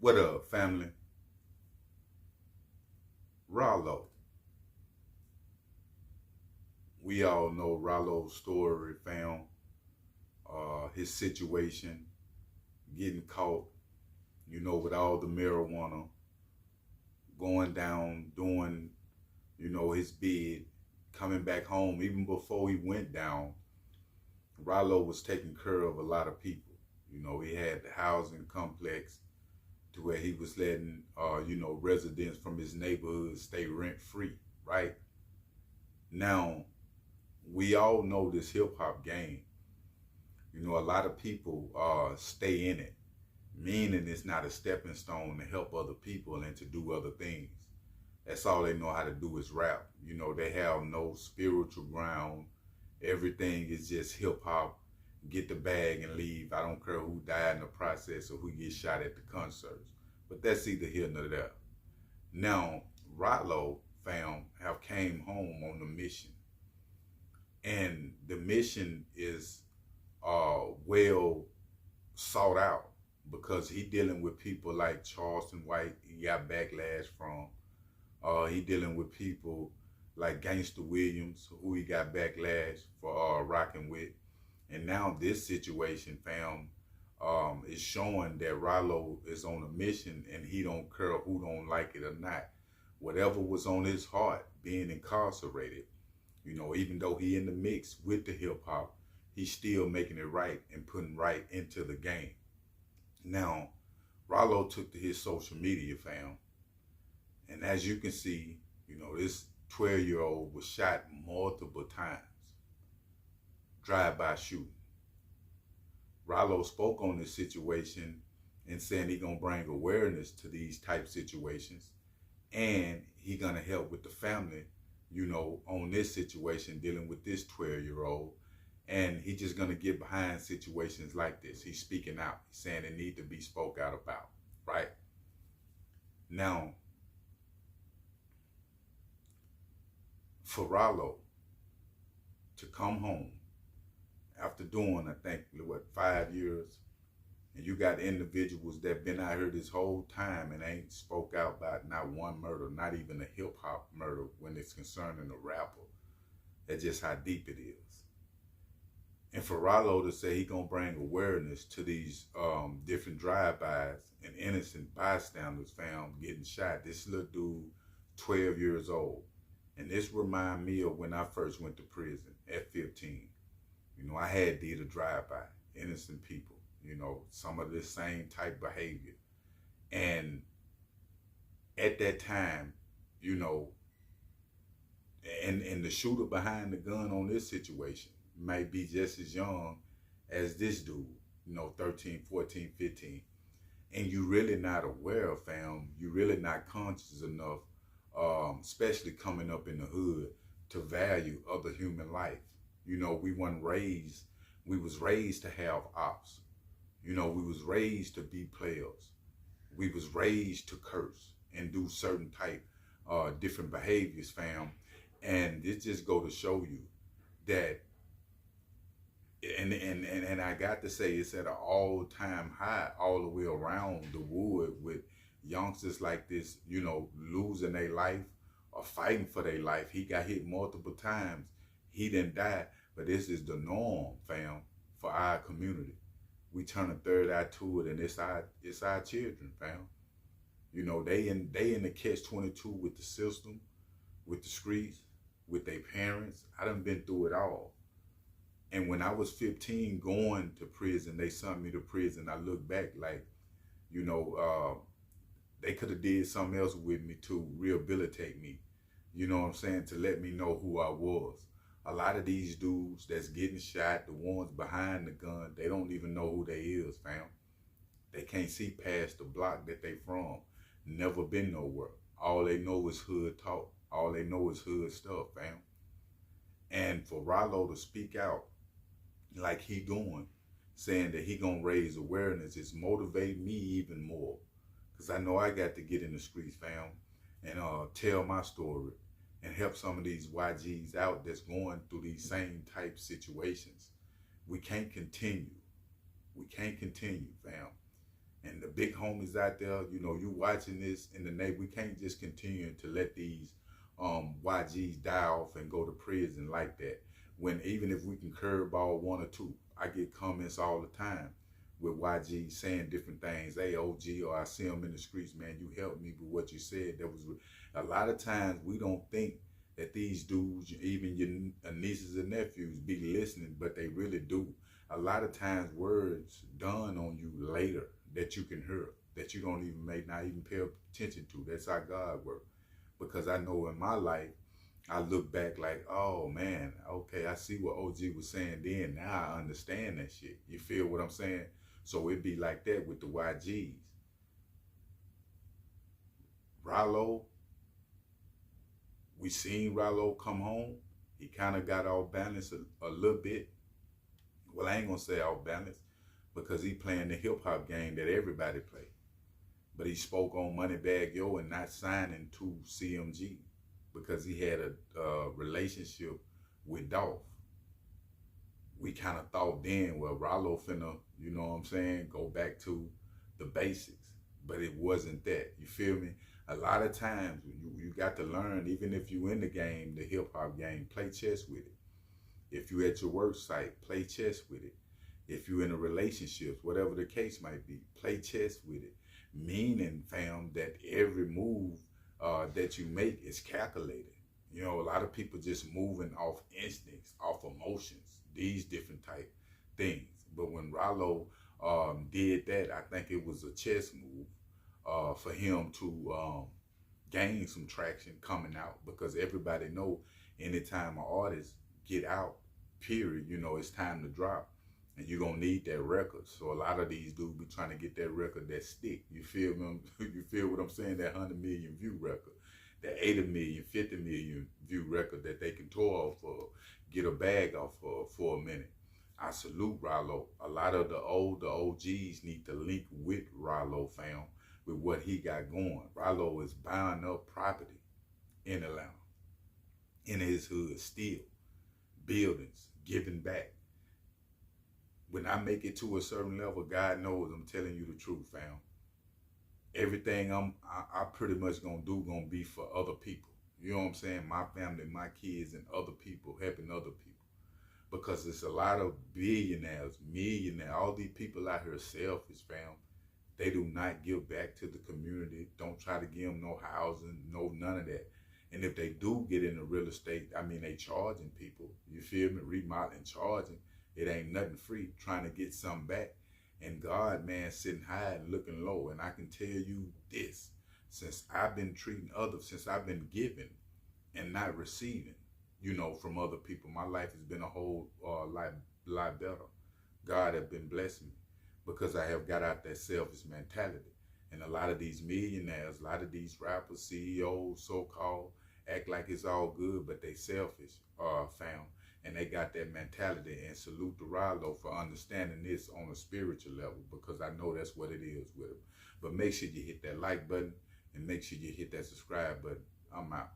What up, family? Ralo. We all know Ralo's story, fam. His situation, getting caught, with all the marijuana, going down, doing, his bid, coming back home. Even before he went down, Ralo was taking care of a lot of people. He had the housing complex to where he was letting, residents from his neighborhood stay rent free, right? Now, we all know this hip hop game. A lot of people stay in it, meaning it's not a stepping stone to help other people and to do other things. That's all they know how to do is rap. They have no spiritual ground. Everything is just hip hop. Get the bag and leave. I don't care who died in the process or who gets shot at the concerts. But that's either here nor there. Now, Ralo fam have came home on the mission. And the mission is well sought out because he dealing with people like Charleston White. He got backlash from. He dealing with people like Gangster Williams, who he got backlash for rocking with. And now this situation, fam, is showing that Ralo is on a mission and he don't care who don't like it or not. Whatever was on his heart, being incarcerated, even though he in the mix with the hip hop, he's still making it right and putting right into the game. Now, Ralo took to his social media, fam, and as you can see, this 12-year-old was shot multiple times, drive-by shooting. Ralo spoke on this situation and saying he gonna bring awareness to these type situations, and he gonna help with the family, on this situation dealing with this 12-year-old. And he just gonna get behind situations like this. He's speaking out. He's saying it need to be spoke out about, right? Now, for Ralo to come home after doing, I think, 5 years, and you got individuals that been out here this whole time and ain't spoke out about not one murder, not even a hip hop murder when it's concerning a rapper. That's just how deep it is. And for Ralo to say he gonna bring awareness to these different drive-bys and innocent bystanders found getting shot. This little dude, 12 years old. And this remind me of when I first went to prison at 15. I had did a drive-by, innocent people, some of this same type behavior. And at that time, and the shooter behind the gun on this situation might be just as young as this dude, 13, 14, 15. And you really not aware, fam. You really not conscious enough, especially coming up in the hood, to value other human life. We was raised to have ops. We was raised to be players. We was raised to curse and do certain type different behaviors, fam. And this just go to show you that, and I got to say, it's at an all-time high all the way around the wood with youngsters like this, losing their life or fighting for their life. He got hit multiple times. He didn't die, but this is the norm, fam, for our community. We turn a third eye to it, and it's our children, fam. They in the catch-22 with the system, with the streets, with their parents. I done been through it all. And when I was 15 going to prison, they sent me to prison. I look back like, they could have did something else with me to rehabilitate me. You know what I'm saying? To let me know who I was. A lot of these dudes that's getting shot, the ones behind the gun, they don't even know who they is, fam. They can't see past the block that they from. Never been nowhere. All they know is hood talk. All they know is hood stuff, fam. And for Ralo to speak out like he doing, saying that he gonna raise awareness, it's motivating me even more. Because I know I got to get in the streets, fam, and tell my story and help some of these YGs out that's going through these same type situations. We can't continue. We can't continue, fam. And the big homies out there, you know, you watching this in the neighborhood. We can't just continue to let these YGs die off and go to prison like that. When even if we can curveball one or two, I get comments all the time with YG saying different things. Hey, OG, or I see them in the streets, man, you helped me with what you said. That was a lot of times we don't think that these dudes, even your nieces and nephews, be listening, but they really do. A lot of times words dawn on you later that you can hear, that you don't even may not even pay attention to. That's how God works. Because I know in my life, I look back like, oh man, okay, I see what OG was saying then. Now I understand that shit. You feel what I'm saying? So it be like that with the YGs. Ralo, we seen Ralo come home. He kind of got off balance a little bit. Well, I ain't gonna say off balance because he playing the hip hop game that everybody play. But he spoke on Moneybagg Yo and not signing to CMG because he had a relationship with Dolph. We kind of thought then, well, Ralo finna, you know what I'm saying, go back to the basics. But it wasn't that. You feel me? A lot of times you got to learn, even if you in the game, the hip hop game, play chess with it. If you at your work site, play chess with it. If you in a relationship, whatever the case might be, play chess with it. Meaning, fam, that every move that you make is calculated. You know, a lot of people just moving off instincts, off emotions, these different type things. But when Ralo did that, I think it was a chess move for him to gain some traction coming out, because everybody know anytime an artist get out, period, you know, it's time to drop. And you're gonna need that record. So a lot of these dudes be trying to get that record that stick. You feel me? You feel what I'm saying? That 100 million view record, that 80 million, 50 million view record that they can tour off of, get a bag off of for a minute. I salute Ralo. A lot of the older OGs need to link with Ralo, fam, with what he got going. Ralo is buying up property in Atlanta, in his hood still, buildings, giving back. When I make it to a certain level, God knows I'm telling you the truth, fam. Everything I pretty much gonna do gonna be for other people. You know what I'm saying? My family, my kids, and other people, helping other people. Because it's a lot of billionaires, millionaires, all these people out here selfish, fam. They do not give back to the community. Don't try to give them no housing, no none of that. And if they do get into real estate, I mean, they charging people. You feel me? Remodeling, charging. It ain't nothing free, trying to get something back. And God, man, sitting high and looking low. And I can tell you this, since I've been treating others, since I've been giving and not receiving, you know, from other people, my life has been a whole lot better. God has been blessing me because I have got out that selfish mentality. And a lot of these millionaires, a lot of these rappers, CEOs, so-called, act like it's all good, but they selfish, fam. And they got that mentality. And salute to Ralo for understanding this on a spiritual level, because I know that's what it is with him. But make sure you hit that like button and make sure you hit that subscribe button. I'm out.